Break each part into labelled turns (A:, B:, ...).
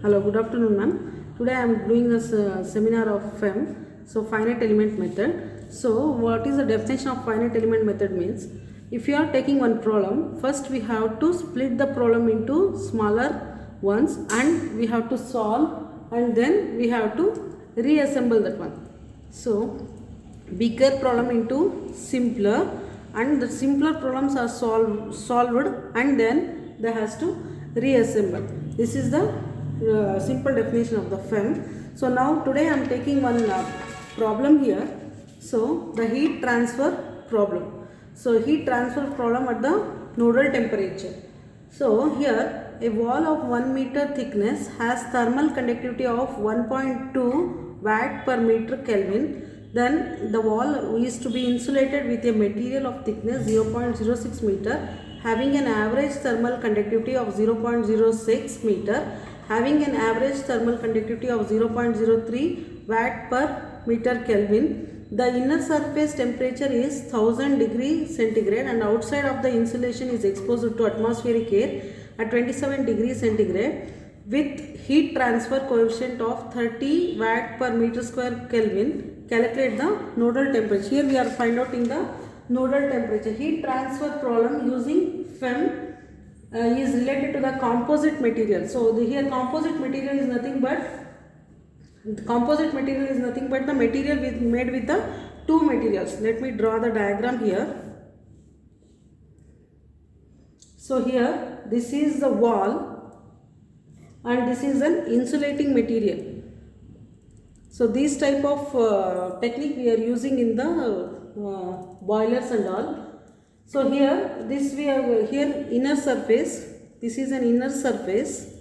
A: Hello, good afternoon, ma'am. Today I am doing a seminar of FEM, so finite element method. So, what is the definition of finite element method means? If you are taking one problem, first we have to split the problem into smaller ones and we have to solve, and then we have to reassemble that one. So, bigger problem into simpler, and the simpler problems are solved and then they has to reassemble. This is the simple definition of the FEM. So now today I am taking one problem here. So the heat transfer problem. So heat transfer problem at the nodal temperature. So here a wall of 1 meter thickness has thermal conductivity of 1.2 watt per meter Kelvin. Then the wall is to be insulated with a material of thickness 0.06 meter having an average thermal conductivity of 0.06 meter, having an average thermal conductivity of 0.03 watt per meter Kelvin. The inner surface temperature is 1000 degrees centigrade and outside of the insulation is exposed to atmospheric air at 27 degrees centigrade with heat transfer coefficient of 30 watt per meter square Kelvin. Calculate the nodal temperature. Here we are finding the nodal temperature. Heat transfer problem using FEM is related to the composite material. So here composite material is nothing but the material made with the two materials. Let me draw the diagram here. So here this is the wall and this is an insulating material. So this type of technique we are using in the boilers and all. So here this we have here inner surface. This is an inner surface.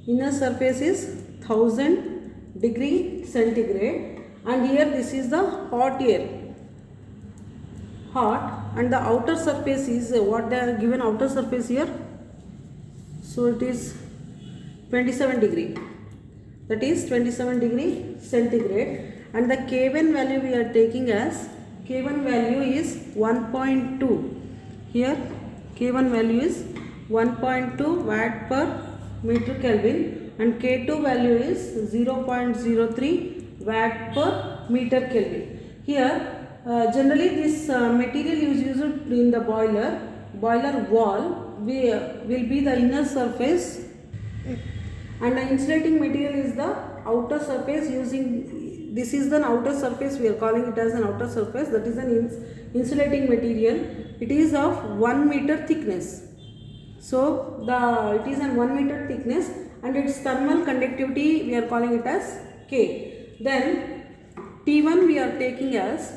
A: Inner surface is 1000 degree centigrade, and here this is the hot air. Hot, and the outer surface is what they are given outer surface here. So it is 27 degree. That is 27 degree centigrade, and the K1 value we are taking as K1 value is 1.2. Here K1 value is 1.2 watt per meter Kelvin and K2 value is 0.03 watt per meter Kelvin. Here generally this material is used in the boiler wall will be the inner surface, and the insulating material is the outer surface. Using this is the outer surface, we are calling it as an outer surface, that is an insulating material. It is of 1 meter thickness. So it is an 1 meter thickness and its thermal conductivity we are calling it as K. Then T1 we are taking as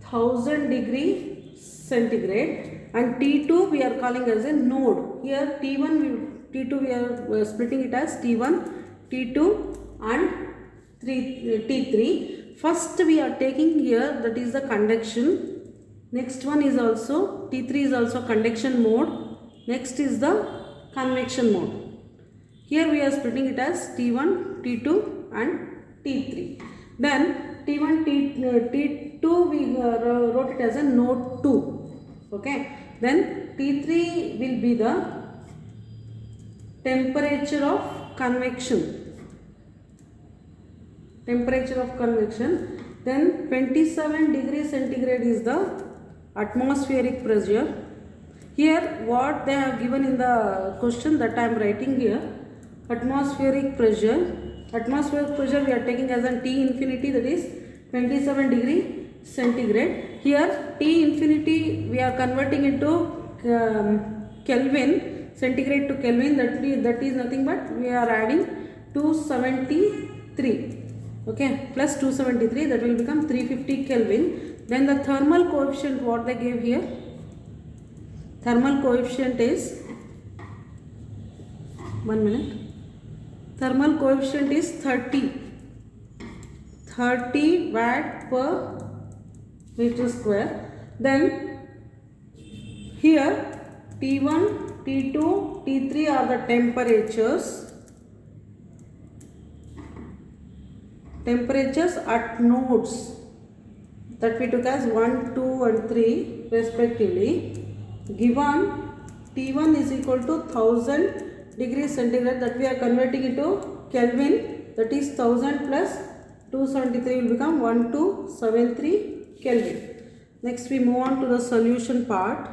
A: 1000 degree centigrade and T2 we are calling as a node. Here T2 we are splitting it as T1, T2 and T3. First we are taking here, that is the conduction. Next one is also T3 is also conduction mode. Next is the convection mode. Here we are splitting it as T1, T2 and T3. Then T1, T2 we wrote it as a node 2. Okay. Then T3 will be the temperature of convection. Then 27 degrees centigrade is the atmospheric pressure. Here what they have given in the question, that I am writing here. Atmospheric pressure we are taking as an T infinity, that is 27 degree centigrade. Here T infinity we are converting into Kelvin, centigrade to Kelvin, that is nothing but we are adding 273. Okay, plus 273, that will become 350 Kelvin. Then the thermal coefficient what they gave here, thermal coefficient is 1 minute. Thermal coefficient is 30 watt per meter square. Then here T1, T2, T3 are the temperatures at nodes that we took as 1, 2 and 3 respectively. Given T1 is equal to 1000 degree centigrade, that we are converting into Kelvin, that is 1000 plus 273 will become 1273 Kelvin. Next we move on to the solution part.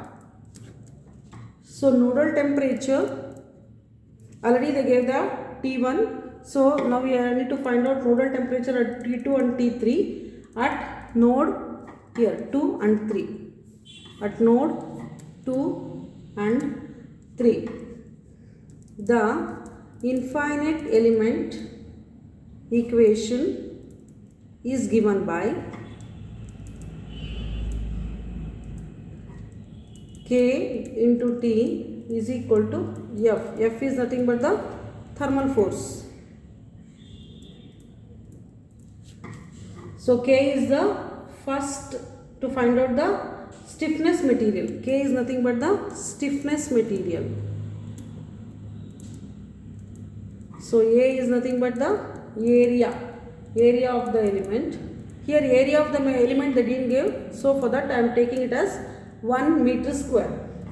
A: So nodal temperature, already they gave the T1. So now we need to find out nodal temperature at T2 and T3 at node here 2 and 3. At node 2 and 3. The infinite element equation is given by K into T is equal to F. F is nothing but the thermal force. So K is the first to find out the stiffness material. K is nothing but the stiffness material. So A is nothing but the area of the element. Here area of the element they didn't give. So for that I am taking it as 1 meter square.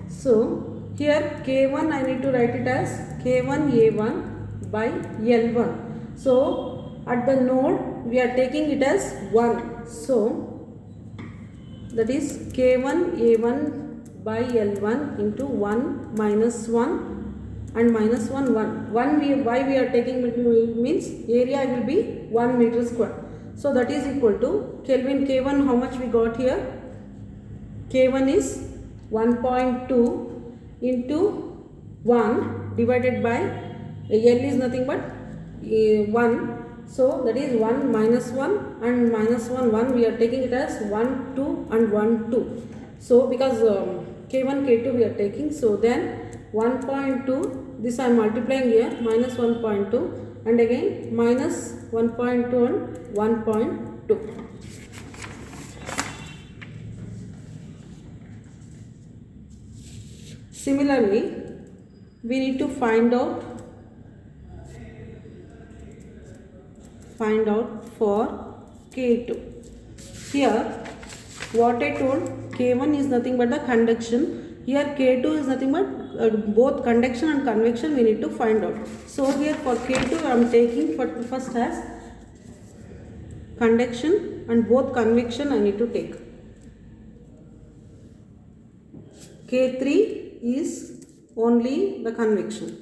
A: So here K1 I need to write it as K1A1 by L1. So at the node we are taking it as 1. So that is K1A1 by L1 into 1 minus 1 and minus 1 1. Why we are taking it means area will be 1 meter square. So that is equal to Kelvin. K1 how much we got here? K1 is 1.2 into 1 divided by L is nothing but 1. So that is 1 minus 1 and minus 1 we are taking it as 1 2 and 1 2. So because K1 K2 we are taking, so then 1.2, this I am multiplying here, minus 1.2 and again minus 1.2 and 1.2. Similarly, we need to find out for K2. Here what I told, K1 is nothing but the conduction. Here K2 is nothing but both conduction and convection we need to find out. So here for K2 I am taking first as conduction and both convection I need to take. K3 is only the convection.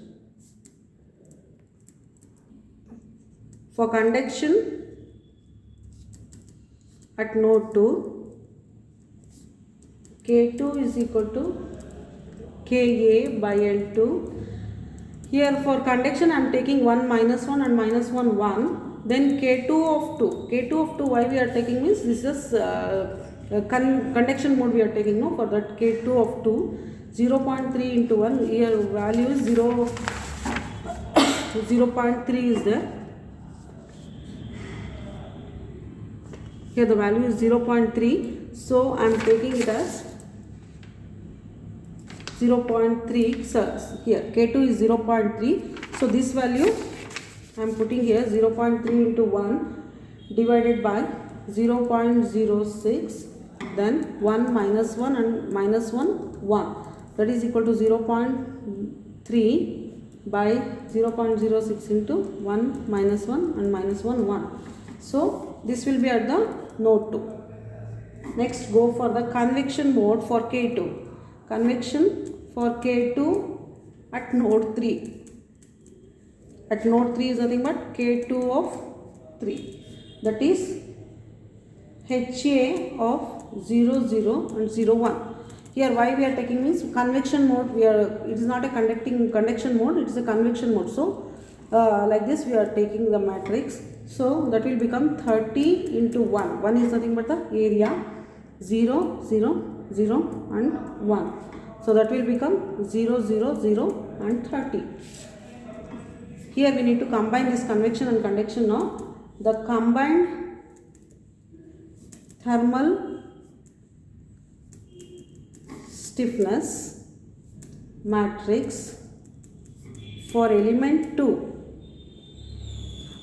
A: For conduction at node 2, K2 is equal to Ka by L2. Here for conduction I am taking 1 minus 1 and minus 1 1. Then K2 of 2. K2 of 2 why we are taking means this is conduction mode we are taking, no, for that K2 of 2. 0.3 into 1, here value is 0.3 is there. Here the value is 0.3, so I am taking it as 0.3. So here K2 is 0.3, so this value I am putting here 0.3 into 1 divided by 0.06, then 1 minus 1 and minus 1 1. That is equal to 0.3 by 0.06 into 1 minus 1 and minus 1 1. So this will be at the node 2. Next go for the convection mode for K2. Convection for K2 at node 3. At node 3 is nothing but K2 of 3. That is HA of 0 0 and 0 1. Here why we are taking means convection mode, it is not a conduction mode, it is a convection mode. So like this we are taking the matrix. So that will become 30 into 1. 1 is nothing but the area, 0 0 0 and 1. So that will become 0 0 0 and 30. Here we need to combine this convection and conduction now. The combined thermal stiffness matrix for element 2.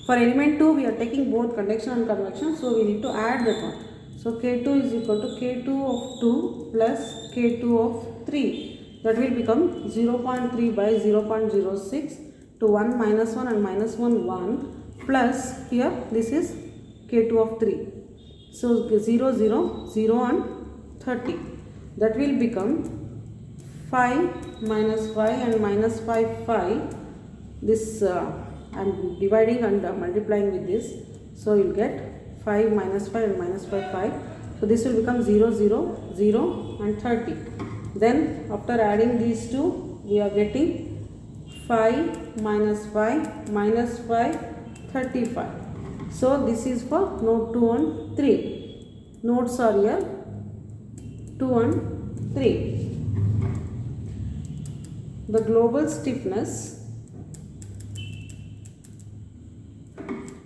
A: For element 2 we are taking both conduction and convection, so we need to add that one. So K2 is equal to K2 of 2 plus K2 of 3. that will become 0.3 by 0.06 to 1 minus 1 and minus 1 1 plus here this is K2 of 3. So 0 0 0 and 30, that will become 5 minus 5 and minus 5 5. This I am dividing and multiplying with this, so you will get 5 minus 5 and minus 5 5. So this will become 0 0 0 and 30. Then after adding these two, we are getting 5 minus 5 minus 5 35. So this is for node 2 and 3. Nodes are here 2 and 3. The global stiffness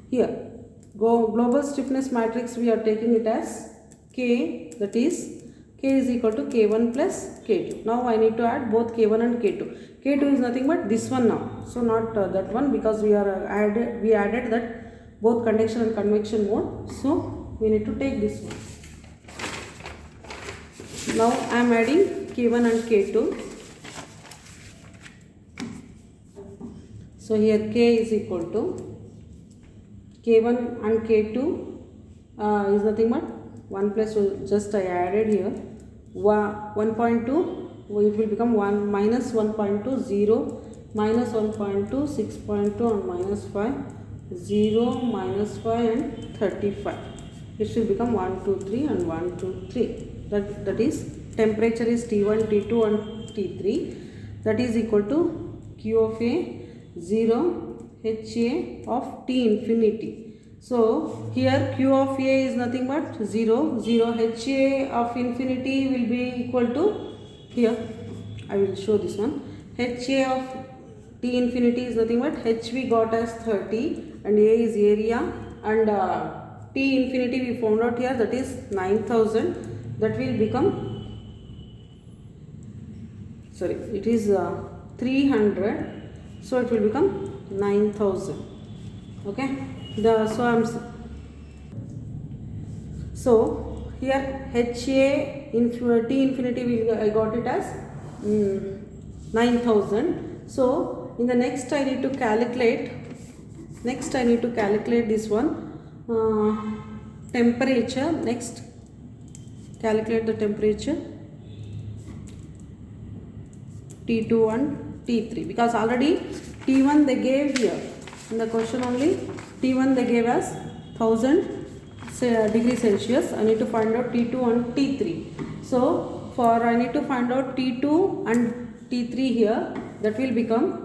A: here, global stiffness matrix, we are taking it as K, that is K is equal to K1 plus K2. Now I need to add both K1 and K2. K2 is nothing but this one now, so not that one, because we added that both conduction and convection mode, so we need to take this one. Now I am adding K1 and K2. So here K is equal to K1 and K2 is nothing but 1 plus, just I added here 1.2, it will become 1 minus 1.2 0 minus 1.2 6.2 and minus 5 0 minus 5 and 35. It should become 1 2 3 and 1 2 3. That is temperature is T1 T2 and T3, that is equal to Q of A 0 HA of T infinity. So here Q of A is nothing but 0 0, HA of infinity will be equal to, here I will show this one, HA of T infinity is nothing but H we got as 30 and A is area, and T infinity we found out here, that is 9000, that will become, sorry, it is 300, so it will become 9000. Okay, so here HA T infinity I got it as 9000. So in the next I need to calculate this one, temperature. Next, calculate the temperature T2 and T3, because already T1 they gave here in the question, only T1 they gave as 1000 degree Celsius. I need to find out T2 and T3. So for I need to find out T2 and T3 here, that will become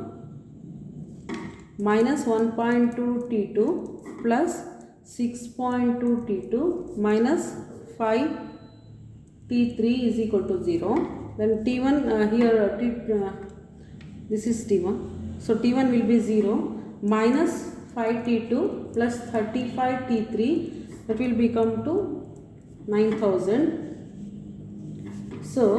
A: minus 1.2 T2 plus 6.2 T2 minus 5 T3 is equal to 0. Then T1 this is T1. So T1 will be 0 minus 5 T2 plus 35 T3, that will become to 9000. So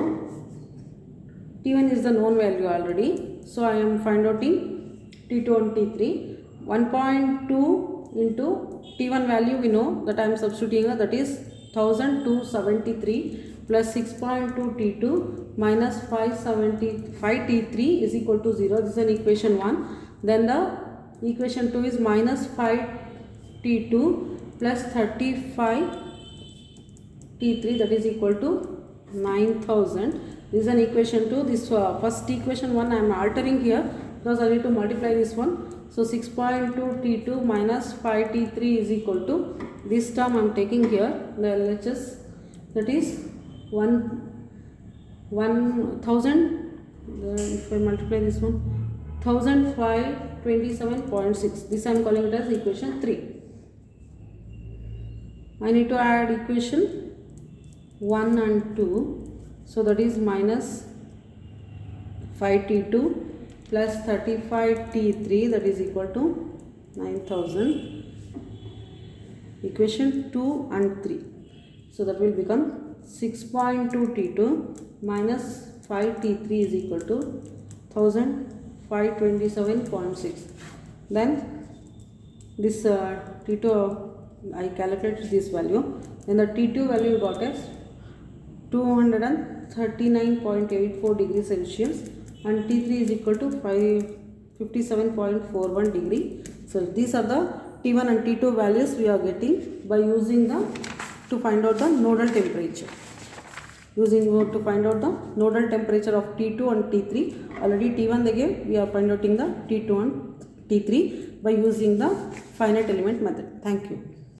A: T1 is the known value already. So I am finding out T2 and T3. 1.2 into T1 value we know, that I am substituting, that is 1273 plus 6.2 T2 minus 575 T3 is equal to 0. This is an equation 1. Then the equation 2 is minus 5 T2 plus 35 T3, that is equal to 9000. This is an equation 2. This first equation 1 I am altering here because I need to multiply this one. So 6.2 T2 minus 5 T3 is equal to, this term I am taking here, the LHS, that is 1000, if I multiply this one, 1527.6. This I am calling it as equation 3. I need to add equation 1 and 2. So that is minus 5 T2 plus 35 T3, that is equal to 9000. Equation 2 and 3. So that will become 6.2 T2 minus 5 T3 is equal to 1527.6. Then this T2 I calculated this value. Then the T2 value got as 230 39.84 degrees Celsius and T3 is equal to 57.41 degree. So these are the T1 and T2 values we are getting by using to find out the nodal temperature. To find out the nodal temperature of T2 and T3. Already T1 they gave, we are finding out the T2 and T3 by using the finite element method. Thank you.